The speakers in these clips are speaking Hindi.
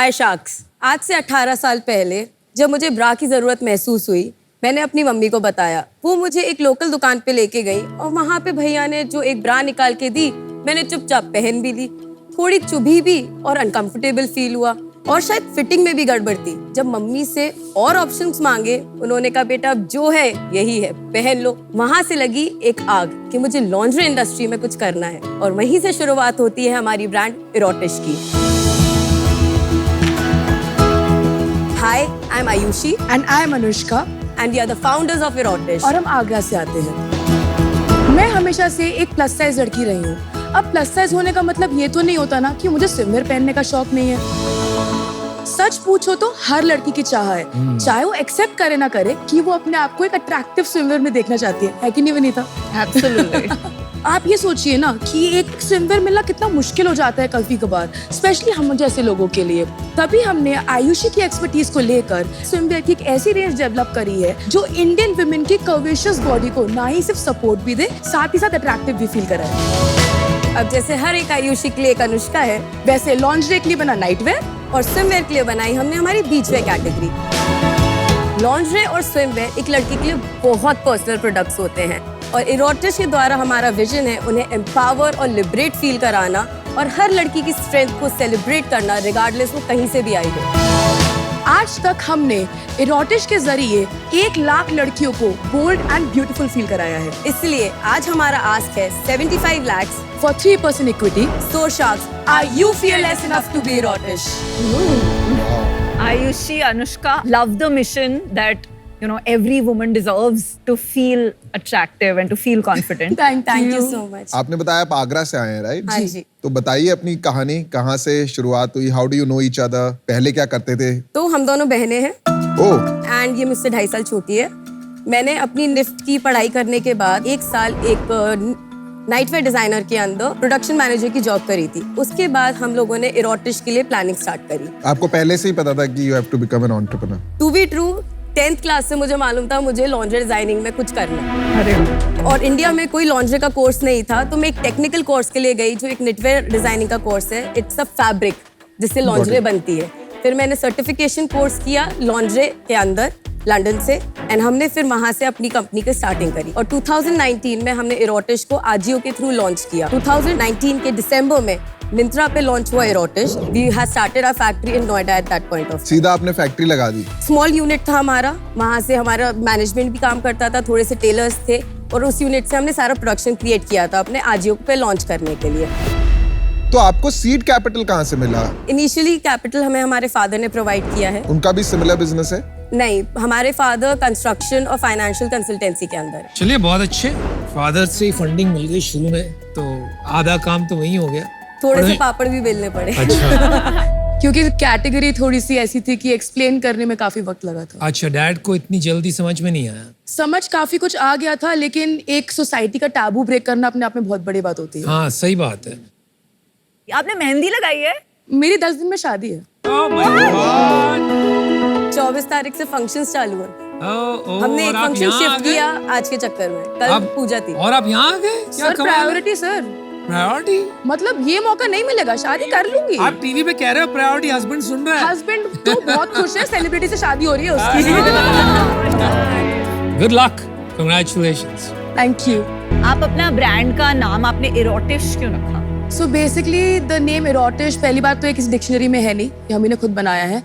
हाय शार्क्स। आज से 18 साल पहले जब मुझे ब्रा की ज़रूरत महसूस हुई, मैंने अपनी मम्मी को बताया। वो मुझे एक लोकल दुकान पे लेके गई और वहाँ पे भैया ने जो एक ब्रा निकाल के दी, मैंने चुपचाप पहन भी ली। थोड़ी चुभी भी और अनकंफर्टेबल फील हुआ और शायद फिटिंग में भी गड़बड़ थी। जब मम्मी से और ऑप्शंस मांगे, उन्होंने कहा बेटा अब जो है यही है, पहन लो। वहाँ से लगी एक आग कि मुझे लॉन्ड्री इंडस्ट्री में कुछ करना है और वहीं से शुरुआत होती है हमारी ब्रांड इरोटिश की। Hi, I'm Ayushi and I'm Anushka and we are the founders of Erotish। और हम आगरा से आते हैं। मैं हमेशा से एक प्लस साइज लड़की रही हूँ। अब प्लस साइज होने का मतलब ये तो नहीं होता ना कि मुझे स्विमवेयर पहनने का शौक नहीं है। सच पूछो तो हर लड़की की चाह है, चाहे वो एक्सेप्ट करे ना करे, कि वो अपने आप को एक अट्रैक्टिव स्विमवेयर में देखना चाहती है कि नहीं विनीता? Absolutely। आप ये सोचिए ना कि एक स्विमवेयर मिलना कितना मुश्किल हो जाता है कभी कभार, स्पेशली हम जैसे लोगों के लिए। तभी हमने आयुषी की एक्सपर्टीज को लेकर स्विमवेयर की एक ऐसी रेंज डेवलप करी है जो इंडियन वुमेन की कर्वेशियस बॉडी को ना ही सिर्फ सपोर्ट भी दे, साथ ही साथ अट्रैक्टिव भी फील कराए। अब जैसे हर एक आयुषी के लिए एक अनुष्का है, वैसे लॉन्जरी के लिए बना नाइट वेयर और स्विमवेयर के लिए बनाई हमने हमारी बीच वेयर कैटेगरी। लॉन्जरी और स्विमवेयर एक लड़की के लिए बहुत पर्सनल प्रोडक्ट्स होते हैं और इरोटिश के द्वारा हमारा विजन है उन्हें एम्पावर और लिबरेट फील कराना और हर लड़की की स्ट्रेंथ को सेलिब्रेट करना, रिगार्डलेस वो कहीं से भी आई हो। आज तक हमने इरोटिश के जरिए 1 लाख लड़कियों को बोल्ड एंड ब्यूटीफुल फील कराया है। इसलिए आज हमारा आस्क है 75 lakhs for 3% equity. So sharks, are you fearless enough to be erotish? Ayushi, Anushka, love the mission that every woman deserves to feel attractive and to feel confident. Thank you so much. आपने बताया आप आगरा से आए हैं, राइट? हाँ जी। तो बताइए अपनी कहानी, कहाँ से शुरुआत हुई? How do you know each other? पहले क्या करते थे? तो हम दोनों बहनें हैं ओह एंड ये मुझसे 2.5 साल छोटी है। मैंने अपनी निफ्ट की पढ़ाई करने के बाद 1 साल एक नाइटवेयर डिजाइनर के अंदर प्रोडक्शन मैनेजर की जॉब करी थी। उसके बाद हम लोगों ने इरोटिश के लिए प्लानिंग स्टार्ट करी। आपको पहले से ही पता था कि you have to become an entrepreneur? To be true, 10th class से मुझे मालूम था मुझे लॉन्ड्री डिजाइनिंग में कुछ करना है। अरे और इंडिया में कोई लॉन्ड्री का कोर्स नहीं था, तो मैं एक टेक्निकल कोर्स के लिए गई जो एक निटवेयर डिजाइनिंग का कोर्स है। इट्स अ फैब्रिक जिससे लॉन्ड्री बनती है। फिर मैंने सर्टिफिकेशन कोर्स किया लॉन्ड्री के अंदर लंदन से एंड हमने फिर वहां से अपनी कंपनी की स्टार्टिंग करी और 2019 में हमने इरोटिश को आजियो के थ्रू लॉन्च किया। 2019 के दिसंबर में मिंत्रा पे लॉन्च हुआ Erotish. We have started our factory in Noida at that point of. सीधा आपने फैक्ट्री लगा दी? स्मॉल यूनिट था हमारा, वहाँ से हमारा मैनेजमेंट भी काम करता था, थोड़े से टेलर्स थे और उस यूनिट से हमने सारा प्रोडक्शन क्रिएट किया था अपने आजियो पे लॉन्च करने के लिए। तो आपको सीड कैपिटल कहाँ से मिला? इनिशियली कैपिटल हमें हमारे फादर ने प्रोवाइड किया है। उनका भी सिमिलर बिजनेस है? नहीं, हमारे फादर कंस्ट्रक्शन और फाइनेंशियल कंसल्टेंसी के अंदर। चलिए बहुत अच्छे, फादर से फंडिंग मिल गई शुरू में, तो आधा काम तो वही हो गया। थोड़े से पापड़ भी बेलने पड़े। अच्छा। क्योंकि कैटेगरी थोड़ी सी ऐसी थी कि एक्सप्लेन करने में काफी वक्त लगा था। अच्छा, डैड को इतनी जल्दी समझ में नहीं आया? समझ काफी कुछ आ गया था, लेकिन एक सोसाइटी का टैबू ब्रेक करना अपने आप में बहुत बड़ी बात होती है। हाँ सही बात है। आपने मेहंदी लगाई है? मेरी 10 दिन में शादी है। 24 तारीख से फंक्शंस चालू है। हमने एक फंक्शन शिफ्ट किया आज के चक्कर में। कल पूजा थी। और आप यहाँ आ गए? Sir priority sir. प्रायोरिटी मतलब ये मौका नहीं मिलेगा, शादी कर लूंगी। आप टीवी पे कह रहे हो प्रायोरिटी, हस्बैंड सुन रहा है। हस्बैंड तो बहुत खुश है, सेलिब्रिटी से शादी हो रही है उसकी। Good luck, congratulations. Thank you. आप अपना ब्रांड का नाम आपने इरोटिश क्यों रखा? सो बेसिकली द नेम इरोटिश पहली बात तो एक किसी डिक्शनरी में है नहीं, ये हमने खुद बनाया है।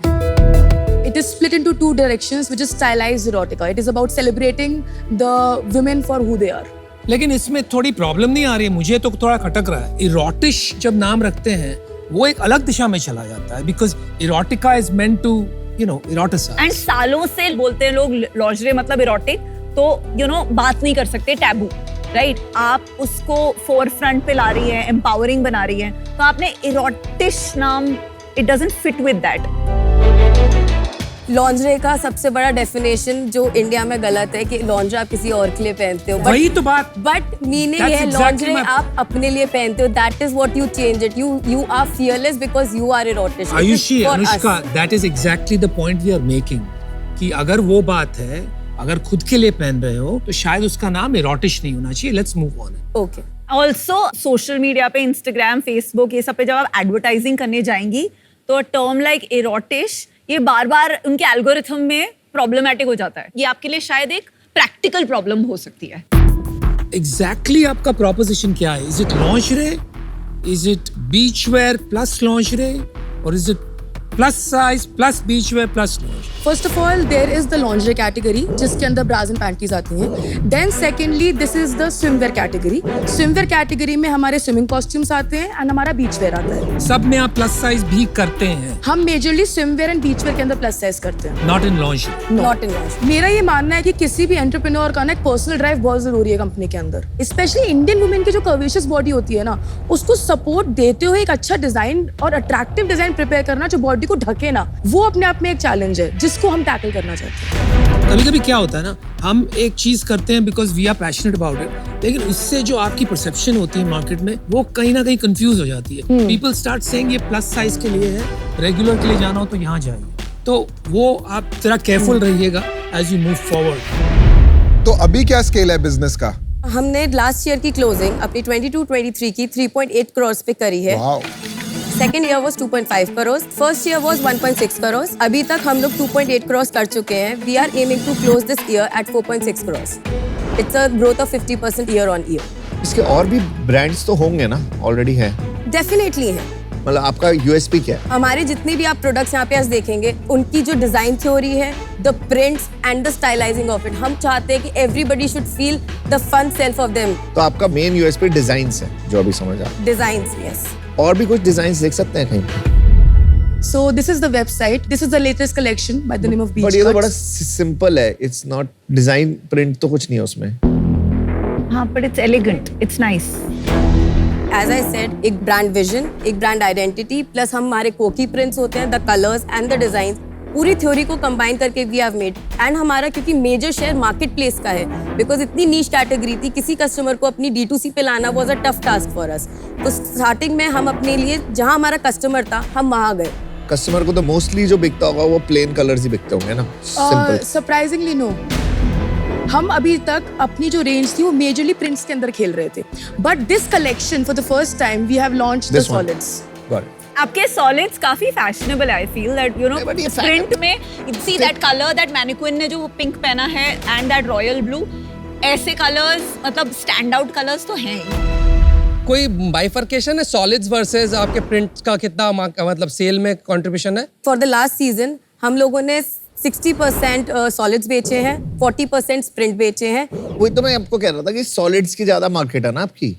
It is split into 2 directions, which is stylized erotica. It is about celebrating the women for who they are. लेकिन इसमें थोड़ी प्रॉब्लम नहीं आ रही है? मुझे तो थोड़ा खटक रहा है। इरोटिश जब नाम रखते हैं वो एक अलग दिशा में चला जाता है, because erotica is meant to eroticise. And सालों से बोलते हैं लोग लॉन्जरी मतलब इरोटिक, तो बात नहीं कर सकते, टैबू, राइट? आप उसको फोर फ्रंट पे ला रही है, एम्पावरिंग बना रही है, तो आपने इरोटिश नाम, it doesn't fit with that. Lingerie का सबसे बड़ा डेफिनेशन जो इंडिया में गलत है कि लॉन्जरे आप किसी और के लिए पहनते हो, वही तो बात। बट मीनिंग है लॉन्जरे आप अपने लिए पहनते हो। That is what you change it. You are fearless because you are Erotish. Ayushi, Anushka, that is exactly the point we are making, कि अगर वो बात है, अगर खुद के लिए पहन रहे हो तो शायद उसका नाम इरोटिश नहीं होना चाहिए। Let's move on. Okay. Also social media पे, इंस्टाग्राम, फेसबुक, ये सब पे जब आप एडवर्टाइजिंग करने जाएंगी तो टर्म लाइक इरोटिश ये बार बार उनके एल्गोरिथम में प्रॉब्लमेटिक हो जाता है। ये आपके लिए शायद एक प्रैक्टिकल प्रॉब्लम हो सकती है। Exactly आपका proposition क्या है? Is it lingerie? Is it beachwear plus lingerie? Or is it plus size plus beachwear plus lingerie? First of all there is the lingerie category जिसके अंदर ब्राज एंड पैंटीज आती हैं। Then secondly this is the swimwear category. Swimwear category में हमारे स्विमिंग कॉस्ट्यूम्स आते हैं एंड हमारा बीच वेयर आता है। सब में आप प्लस साइज भी करते हैं, हम majorly swimwear and beachwear के अंदर प्लस साइज करते हैं। Not in lingerie. Not in मेरा ये मानना है कि किसी भी एंटरप्रेन्योर का ना एक पर्सनल ड्राइव बहुत जरूरी है कंपनी के अंदर। स्पेशली इंडियन वुमेन की जो कर्वेशियस बॉडी होती है ना, उसको सपोर्ट देते हुए एक अच्छा डिजाइन और अट्रैक्टिव डिजाइन प्रिपेयर करना जो बॉडी को ढके ना, वो अपने आप में एक चैलेंज है जिसको हम टैकल करना चाहते हैं। कभी कभी क्या होता है ना, हम एक चीज करते हैं because we are passionate about it, लेकिन उससे जो आपकी परसेप्शन होती है मार्केट में वो कहीं ना कहीं कंफ्यूज हो जाती है। पीपल स्टार्ट सेइंग ये प्लस साइज के लिए है, रेगुलर के लिए जाना हो तो यहाँ जाइए। तो वो आप जरा केयरफुल रहिएगा एज यू मूव फॉरवर्ड। तो अभी क्या स्केल है बिजनेस का? हमने लास्ट ईयर की क्लोजिंग अपनी 22-23 की 3.8 करोड़ पे करी है। Wow. Second year was 2.5 crore, first year was 1.6 crore. अभी तक हम लोग 2.8 करोड़ कर चुके हैं। We are aiming to close this year eight 4.6 crore. It's a growth of 50% year on year. इसके और भी ब्रांड्स तो होंगे ना, ऑलरेडी है? डेफिनेटली है। मतलब आपका यूएसपी क्या है? हमारे जितने भी आप प्रोडक्ट्स यहाँ पे आज देखेंगे, उनकी जो डिजाइन थ्योरी है, the prints and the stylizing of it, हम चाहते हैं कि everybody should feel the fun self of them. तो आपका मेन यूएसपी डिजाइन्स है जो अभी समझ आ। Designs, yes. और भी कुछ डिजाइन्स देख सकते हैं कहीं? So this is the website. This is the latest collection by the name of Beach but ये तो Cuts. बड़ा सिंपल है, इट्स नॉट डिजाइन, प्रिंट तो कुछ नहीं है उसमें। हाँ, but it's elegant, it's nice. As I said, एक ब्रांड विजन, एक ब्रांड आइडेंटिटी, प्लस हमारे कोकी प्रिंट्स होते हैं, the colours and the design, पूरी थ्योरी को कंबाइन करके वी हैव मेड। एंड हमारा क्योंकि मेजर शेयर मार्केट प्लेस का है, बिकॉज इतनी नीश कैटेगरी थी, किसी कस्टमर को अपनी D2C पे लाना was a tough task for us. तो स्टार्टिंग में हम अपने लिए जहां हमारा कस्टमर था, हम वहां गए। कस्टमर को तो मोस्टली जो बिकता होगा वो प्लेन कलर्स ही बिकते होंगे ना? सिंपल। सरप्राइजिंगली नो, हम अभी तक अपनी जो रेंज थी वो मेजरली प्रिंट्स के अंदर खेल रहे थे, but this collection for the first time we have launched the This one. Solids. Got it. आपके सॉलिड्स काफी फैशनेबल है। I feel that you know but ये प्रिंट में see that colour, that mannequin ने जो पिंक पहना है एंड दैट रॉयल ब्लू, ऐसे कलर्स मतलब स्टैंड आउट कलर्स तो हैं ही। कोई बाइफर्केशन है सॉलिड्स वर्सेस आपके प्रिंट्स का? कितना मतलब सेल में कंट्रीब्यूशन है? फॉर द लास्ट सीजन हम लोगों ने 60% सॉलिड्स बेचे हैं, 40% प्रिंट बेचे हैं, वही तो मैं आपको कह रहा था कि सॉलिड्स की ज्यादा मार्केट है ना आपकी।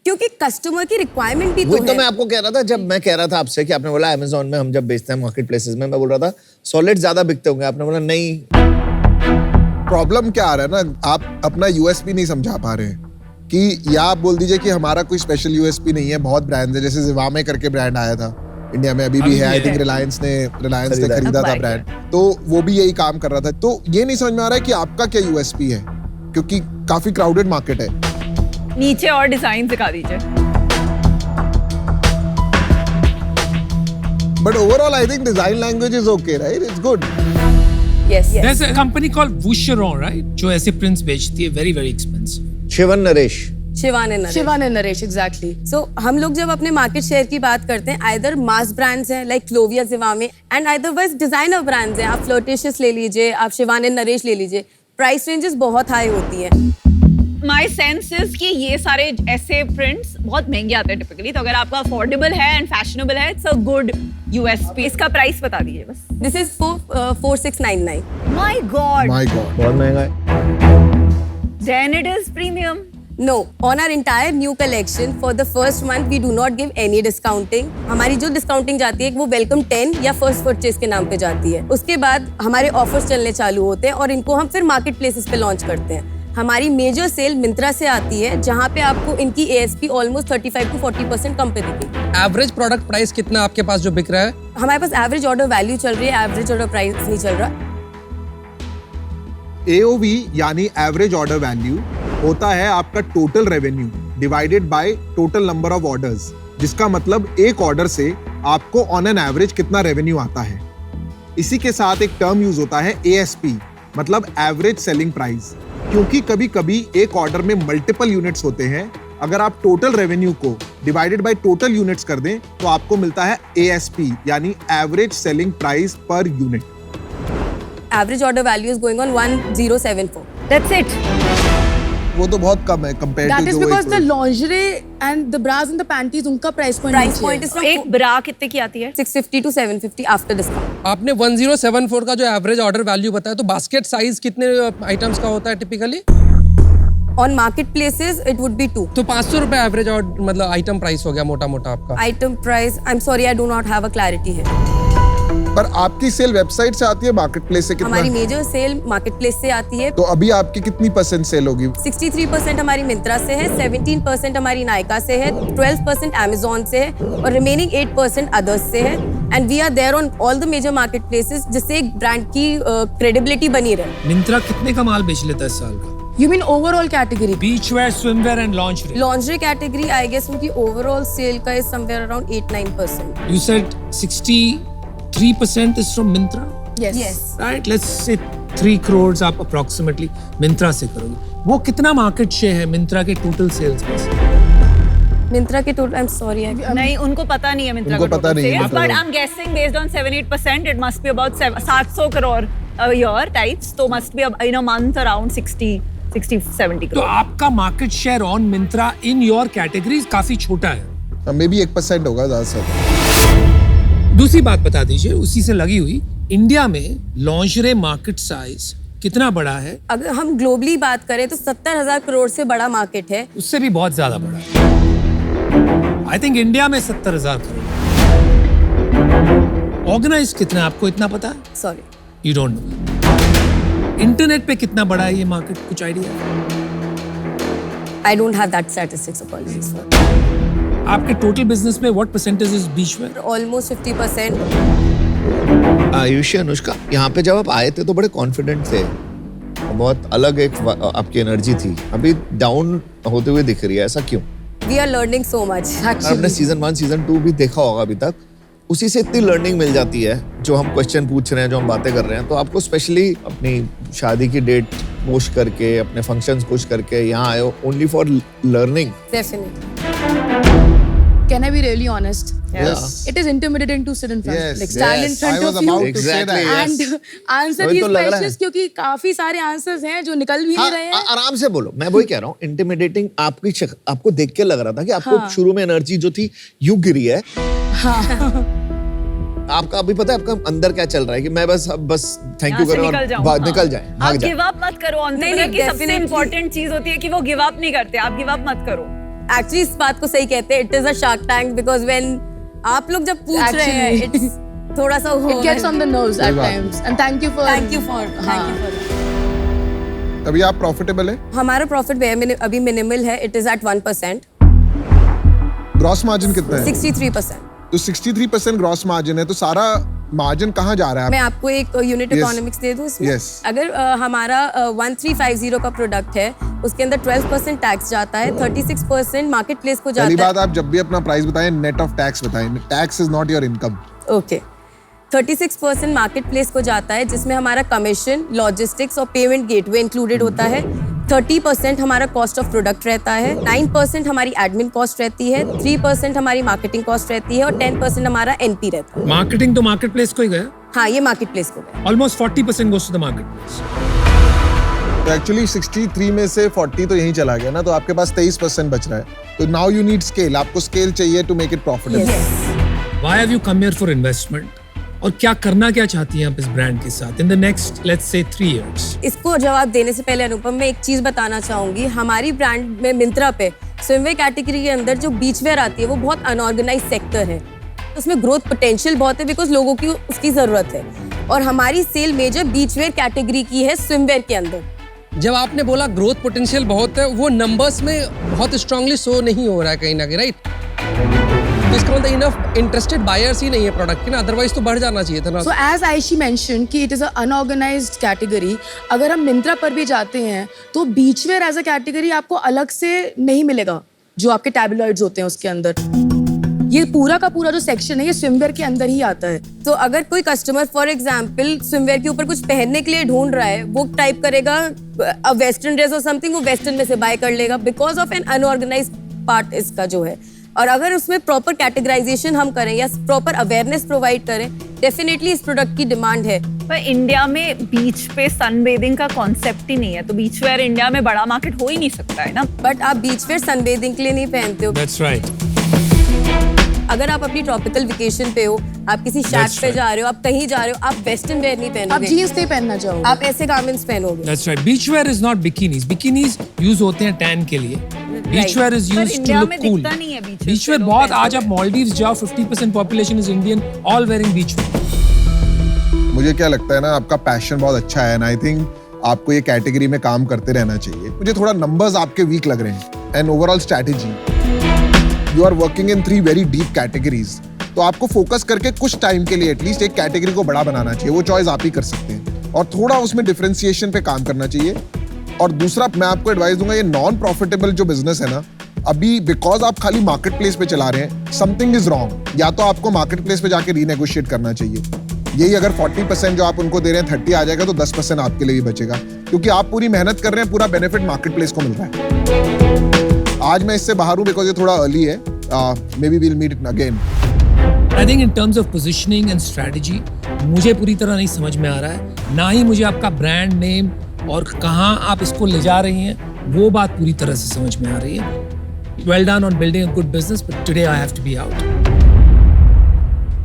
क्योंकि कस्टमर की रिक्वायरमेंट भी वही तो तो है। मैं आपको कह रहा था, जब मैं कह रहा था आपसे कि आपने बोला अमेज़न में हम जब बेचते हैं मार्केट प्लेसेस में, मैं बोल रहा था सॉलिड ज्यादा बिकते होंगे, आपने बोला नहीं। प्रॉब्लम क्या आ रहा है ना, आप अपना यूएसपी नहीं समझा पा रहे हैं। कि या आप बोल दीजिए कि हमारा कोई स्पेशल यूएसपी नहीं है, बहुत ब्रांड्स है, जैसे जिवामे करके ब्रांड आया था इंडिया में, अभी भी है। आई थिंक रिलायंस ने खरीदा था ब्रांड, तो वो भी यही काम कर रहा था। तो ये नहीं समझ में आ रहा है कि आपका क्या यूएसपी है, क्योंकि काफी क्राउडेड मार्केट है। नीचे और डिजाइन दिखा दीजिए। But overall, I think design language is okay, right? It's good. Yes, yes. There's a company called Boucheron, right? जो ऐसे prints बेचती है, very very expensive. Shivan Naresh. Shivan and Naresh. Shivan and Naresh, exactly. So हम लोग जब अपने मार्केट शेयर की बात करते हैं, आइदर मास ब्रांड्स हैं like Clovia, Zivame, and otherwise designer brands हैं। आप फ्लर्टिशियस ले लीजिए, आप शिवान एंड नरेश ले लीजिए, प्राइस रेंजेस बहुत हाई होती हैं। माय सेंस इज कि ये सारे ऐसे प्रिंट्स बहुत महंगे आते हैं टिपिकली, तो अगर आपका अफोर्डेबल है एंड फैशनेबल है, इट्स अ गुड यूएसपी। इसका प्राइस बता दीजिए बस। This is for 4699। My God, My God. बहुत महंगा है। Then it is premium. No, on our entire new collection for the first month we do not give any discounting. हमारी जो डिस्काउंटिंग जाती है वो वेलकम 10 या फर्स्ट परचेज के नाम पे जाती है। उसके बाद हमारे ऑफर्स चलने चालू होते हैं और इनको हम फिर मार्केट प्लेसेस पे लॉन्च करते हैं। हमारी मेजर सेल मिंत्रा से आती है, जहाँ पे आपको इनकी ASP ऑलमोस्ट 35 to 40% कम पे दिखेगी। एवरेज प्रोडक्ट प्राइस कितना आपके पास जो बिक रहा है? हमारे पास एवरेज ऑर्डर वैल्यू चल रही है, एवरेज ऑर्डर प्राइस नहीं चल रहा। AOV यानी एवरेज ऑर्डर वैल्यू होता है आपका total revenue divided by total number of orders, जिसका मतलब एक ऑर्डर से आपको ऑन एन एवरेज कितना रेवेन्यू आता है। इसी के साथ एक टर्म यूज होता है ASP, मतलब एवरेज सेलिंग प्राइस, क्योंकि कभी कभी एक ऑर्डर में मल्टीपल यूनिट्स होते हैं अगर आप टोटल रेवेन्यू को डिवाइडेड बाय टोटल यूनिट्स कर दें तो आपको मिलता है ASP यानी average selling price per unit. Average order value is going on 1074. That's it. वो तो बहुत कम है कंपेयर That टू is जो because the lingerie and the bras and the panties उनका price point Price नीचे point है. is from एक ब्रा कितने की आती है? 650 to 750 after discount. आपने 1074 का जो एवरेज ऑर्डर वैल्यू बताया, तो बास्केट साइज कितने आइटम्स का होता है typically? On marketplaces, it would be 2. तो 500 रुपए एवरेज मतलब आइटम प्राइस हो गया मोटा मोटा आपका। Item price, I'm sorry, I do not have a clarity here. पर आपकी सेल वेबसाइट से आती है मार्केट प्लेस से कितना? हमारी मेजर सेल मार्केटप्लेस से आती है। तो अभी आपकी कितनी % सेल होगी? 63% हमारी मिंत्रा से है, 17% हमारी नायका से है, 12% Amazon से है और रिमेनिंग 8% अदर्स से है। And we are there on all the major market places, जिससे एक ब्रांड की क्रेडिबिलिटी बनी रहे। मिंत्रा कितने का माल बेच लेता है इस साल का? You mean overall category? Beachwear, swimwear and lingerie. Lingerie category I guess उनकी ओवरऑल सेल का is somewhere around 8-9%। You said 63% is from Myntra, Yes. right? Let's say 3 crores आप approximately Myntra से करोगे। वो कितना मार्केट शेयर है Myntra के टोटल सेल्स में से? मिंत्रा के टोटल, आई एम सॉरी, नहीं, उनको पता नहीं है मिंत्रा उनको पता नहीं है but I am guessing based on 7-8% it must be about 700 crore a year types, तो must be in a month around 60-70 तो crore. आपका market share on Myntra in your categories काफी छोटा है। मे बी 1% होगा ज्यादा से ज्यादा। दूसरी बात बता दीजिए उसी से लगी हुई, इंडिया में लॉन्जरे मार्केट साइज कितना बड़ा है? अगर हम ग्लोबली बात करें तो 70,000 करोड़ से बड़ा मार्केट है। उससे भी बहुत ज्यादा बड़ा है। आई थिंक इंडिया में 70,000 करोड़। ऑर्गेनाइज कितना, आपको इतना पता है? Sorry, you don't know. Internet पे कितना बड़ा है ये मार्केट, कुछ idea? I don't have that statistics, apologies for. आपके टोटल बिजनेस में what percentage is beachwear? Almost 50%। Ayushi, Anushka, यहाँ पे जब आप आए थे तो बड़े कॉन्फिडेंट थे, बहुत अलग एक आपकी एनर्जी थी। अभी डाउन होते हुए दिख रही है, ऐसा क्यों? We are learning so much. आपने सीजन 1 सीजन 2 भी देखा होगा अभी तक, उसी से इतनी लर्निंग मिल जाती है। जो हम क्वेश्चन पूछ रहे हैं, जो हम बातें कर रहे हैं, तो आपको स्पेशली अपनी शादी की डेट पुश करके, अपने फंक्शंस पुश करके यहाँ आए हो only for learning. Definitely. Can I be really honest? Yes. It is intimidating to sit in front, Yes, like stand in yes. front I was of you about to say that. Exactly, and answer वही these तो लग रहा है। questions, क्योंकि काफी सारे आंसर्स हैं जो निकल भी नहीं रहे हैं। आराम से बोलो, मैं वही कह रहा हूँ। इंटिमिडेटिंग आपको देख के लग रहा था कि आपको शुरू में एनर्जी जो थी यूं गिरी है। आपका अभी पता है आपका अंदर क्या चल रहा है कि मैं बस थैंक यू करूँ और निकल जाए, आप भाग जाए। गिव अप मत करो। नहीं, नहीं, की सबसे definitely। इम्पोर्टेंट चीज होती है कि वो गिव अप नहीं करते। आप गिव अप मत करो। एक्चुअली इस बात को सही कहते हैं, it is a shark tank, because when आप लोग जब पूछ रहे हैं, Actually। इट्स थोड़ा सा It gets on the nerves at times. And thank you for. Thank you for. अभी आप प्रॉफिटेबल है? हमारा प्रॉफिट अभी मिनिमल है, it is at 1%। Gross margin कितना है? 63%। तो 63% ग्रॉस मार्जिन है, तो सारा मार्जिन कहाँ जा रहा है? मैं आपको एक यूनिट Yes. इकोनॉमिक्स दे दूं इसमें। Yes. अगर हमारा 1350 का प्रोडक्ट है, उसके अंदर 12% टैक्स जाता है, 36% मार्केट प्लेस को पहली जाता बात, आप जब भी अपना प्राइस बताएं नेट ऑफ टैक्स बताएं। Tax is not your income. है। ओके, 36% मार्केट प्लेस को जाता है, जिसमें हमारा कमीशन, लॉजिस्टिक्स और पेमेंट गेटवे इंक्लूडेड होता है। 30% हमारा कॉस्ट ऑफ प्रोडक्ट रहता है, 9% हमारी एडमिन कॉस्ट रहती है, 3% हमारी मार्केटिंग कॉस्ट रहती है और 10% हमारा एनपी रहता है। मार्केटिंग तो मार्केट प्लेस को ही गया। हाँ, ये मार्केट प्लेस को गया। Almost 40% goes to the market place. तो एक्चुअली 63 में से 40 तो यहीं चला गया ना, तो आपके पास 23% बच रहा है। तो नाउ यू नीड स्केल, आपको स्केल चाहिए to make it profitable. Why have you come here for investment? और क्या करना क्या चाहती हैं आप इस ब्रांड के साथ in the next let's say 3 years? इसको जवाब देने से पहले अनुपम, मैं एक चीज बताना चाहूंगी। हमारी ब्रांड में मिंत्रा पे स्विमवेयर कैटेगरी के अंदर जो बीचवेयर आती है वो बहुत अनऑर्गेनाइज सेक्टर है। उसमें ग्रोथ पोटेंशियल बहुत है बिकॉज लोगों की उसकी जरूरत है, और हमारी सेल मेजर बीचवेयर कैटेगरी की है स्विमवेयर के अंदर। जब आपने बोला ग्रोथ पोटेंशियल बहुत है, वो नंबर्स में बहुत स्ट्रांगली शो नहीं हो रहा है कहीं ना कहीं, राइट? तो इसका मतलब इनफ इंटरेस्टेड बायर्स ही नहीं है प्रोडक्ट के ना, अदरवाइज तो बढ़ जाना चाहिए था ना। So as Aishi mentioned कि it is a unorganized category, अगर हम मिंत्रा पर भी जाते हैं तो बीचवेयर एज अ कैटेगरी आपको अलग से नहीं मिलेगा, जो आपके टैबलॉइड्स होते हैं उसके अंदर। ये पूरा का पूरा जो सेक्शन है ये स्विमवेयर के अंदर ही आता है। तो अगर कोई कस्टमर फॉर एग्जांपल स्विमवेयर के ऊपर कुछ पहनने के लिए ढूंढ रहा है, वो टाइप करेगा वेस्टर्न ड्रेस और समथिंग, वो वेस्टर्न में से बाय कर लेगा because of an unorganised part इसका जो है, और अगर उसमें प्रॉपर कैटेगराइजेशन हम करें या प्रॉपर अवेयरनेस प्रोवाइड करें, डेफिनेटली इस प्रोडक्ट की डिमांड है। पर इंडिया में बीच पे सनबेदिंग का कॉन्सेप्ट ही नहीं है, तो बीच वेयर इंडिया में बड़ा मार्केट हो ही नहीं सकता है ना। बट आप बीच वेयर सनबेदिंग के लिए नहीं पहनते हो। That's right. अगर आप अपनी ट्रॉपिकल वेकेशन पे हो, आप किसी शैक That's पे right. जा रहे हो, आप कहीं जा रहे हो, आप वेस्टर्न वेयर नहीं आप पहनोगे, जीन्स नहीं पहनना चाहोगे। आप ऐसे garments पहनोगे। That's right. Beachwear is not bikinis. Bikinis use होते हैं tan के लिए. Beachwear is पर used to इंडिया look में cool. दिखता नहीं है beachwear Beachwear पे लोग बहुत, पहनते आज आप Maldives जाओ, 50% population is Indian, all wearing beachwear. मुझे क्या लगता है ना, आपका पैशन बहुत अच्छा है, एंड आई थिंक आपको ये कैटेगरी में काम करते रहना चाहिए। मुझे थोड़ा नंबर्स आपके वीक लग रहे हैं, and overall strategy, you are working in 3 very deep categories, तो आपको फोकस करके कुछ टाइम के लिए एटलीस्ट एक कैटेगरी को बड़ा बनाना चाहिए। वो चॉइस आप ही कर सकते हैं, और थोड़ा उसमें डिफरेंशिएशन पे काम करना चाहिए। और दूसरा, मैं आपको एडवाइस दूंगा, ये नॉन प्रॉफिटेबल जो बिजनेस है ना, अभी बिकॉज आप खाली मार्केट प्लेस पे चला रहे हैं, समथिंग इज रॉन्ग। या तो आपको मार्केट प्लेस पे जाके रीनेगोशिएट करना चाहिए। यही अगर 40% जो आप उनको दे रहे हैं 30 आ जाएगा, तो 10% आपके लिए भी बचेगा, क्योंकि आप पूरी मेहनत कर रहे हैं, पूरा बेनिफिट मार्केट प्लेस को मिल रहा है। आज मैं इससे बाहर हूँ बिकॉज ये थोड़ा अर्ली है, may be we'll meet again. I think in terms of positioning and strategy, मुझे पूरी तरह नहीं समझ में आ रहा है, ना ही मुझे आपका ब्रांड नेम और कहाँ आप इसको ले जा रही हैं, वो बात पूरी तरह से समझ में आ रही है। Well done on building a good business, but today I have to be out.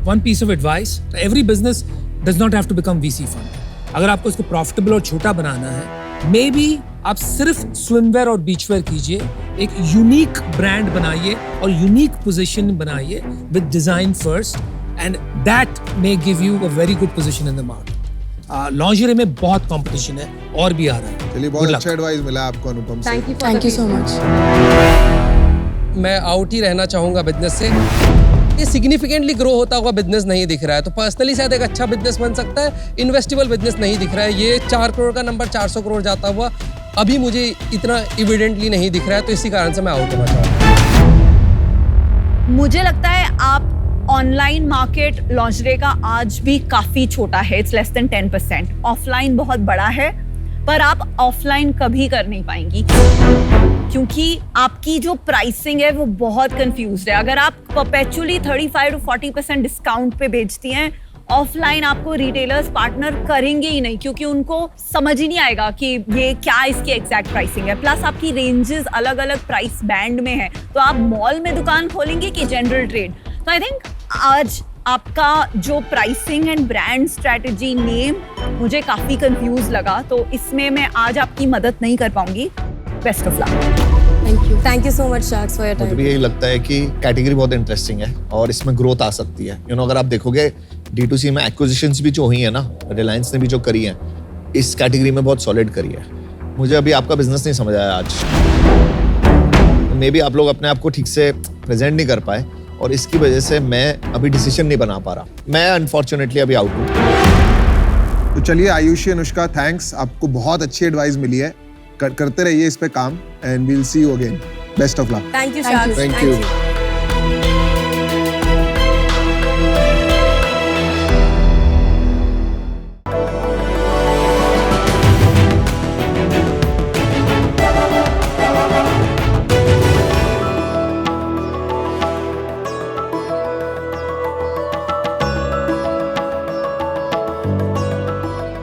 One piece of advice: every business does not have to become VC fund. अगर आपको इसको प्रॉफिटेबल और छोटा बनाना है, मे बी आप सिर्फ स्विमवेयर और बीचवेयर कीजिए, एक यूनिक ब्रांड बनाइए और यूनिक पोजीशन बनाइए with design first, and that may give you a very good position in the market. Lingerie में बहुत कंपटीशन है और भी आ रहा है। चलिए, बहुत अच्छा एडवाइस मिला आपको अनुपम से। Thank you so much. मैं आउट ही रहना चाहूँगा बिजनेस से। ये सिग्निफिकेंटली ग्रो होता हुआ बिजनेस नहीं दिख रहा है, तो पर्सनली शायद एक अच्छा बिजनेस बन सकता है। इन्वेस्टेबल बिजनेस नहीं दिख रहा है। ये 4 करोड़ का नंबर 400 करोड़ जाता हुआ अभी मुझे इतना इविडेंटली नहीं दिख रहा है, तो इसी कारण से मैं आउट होना चाहता हूँ। मुझे लगता है आप ऑनलाइन मार्केट लॉन्जरे का आज भी काफी छोटा है, इट्स लेस देन 10%। ऑफलाइन बहुत बड़ा है, पर आप ऑफलाइन कभी कर नहीं पाएंगी, क्योंकि आपकी जो प्राइसिंग है वो बहुत कंफ्यूज्ड है। अगर आप परपेचुअली 35 to 40% डिस्काउंट पे बेचती हैं, ऑफलाइन आपको रिटेलर्स पार्टनर करेंगे ही नहीं, क्योंकि उनको समझ ही नहीं आएगा कि ये क्या इसकी एग्जैक्ट प्राइसिंग है। प्लस आपकी रेंजेस अलग अलग प्राइस बैंड में है, तो आप मॉल में दुकान खोलेंगे कि जनरल ट्रेड। तो आई थिंक आज आपका जो pricing and brand strategy name मुझे काफी कंफ्यूज लगा, तो इसमें मैं आज आपकी मदद नहीं कर पाऊंगी। Best of luck. Thank you so much sharks for your मुझे टाइम। भी यही लगता है कि कैटेगरी बहुत इंटरेस्टिंग है और इसमें ग्रोथ आ सकती है। अगर आप देखोगे D2C में एक्विजिशंस भी जो हुई है ना, रिलायंस ने भी जो करी है, इस कैटेगरी में बहुत सॉलिड करी है। मुझे अभी आपका बिजनेस नहीं समझ आया आज। मे बी आप लोग अपने आप को ठीक से प्रेजेंट नहीं कर पाए, और इसकी वजह से मैं अभी डिसीजन नहीं बना पा रहा। मैं अनफॉर्चुनेटली अभी आउट हूँ। तो चलिए आयुषी, अनुष्का, थैंक्स, आपको बहुत अच्छी एडवाइस मिली है। करते रहिए इस पे काम, and we'll see you again. Best of luck. Thank you sharks. Thank you.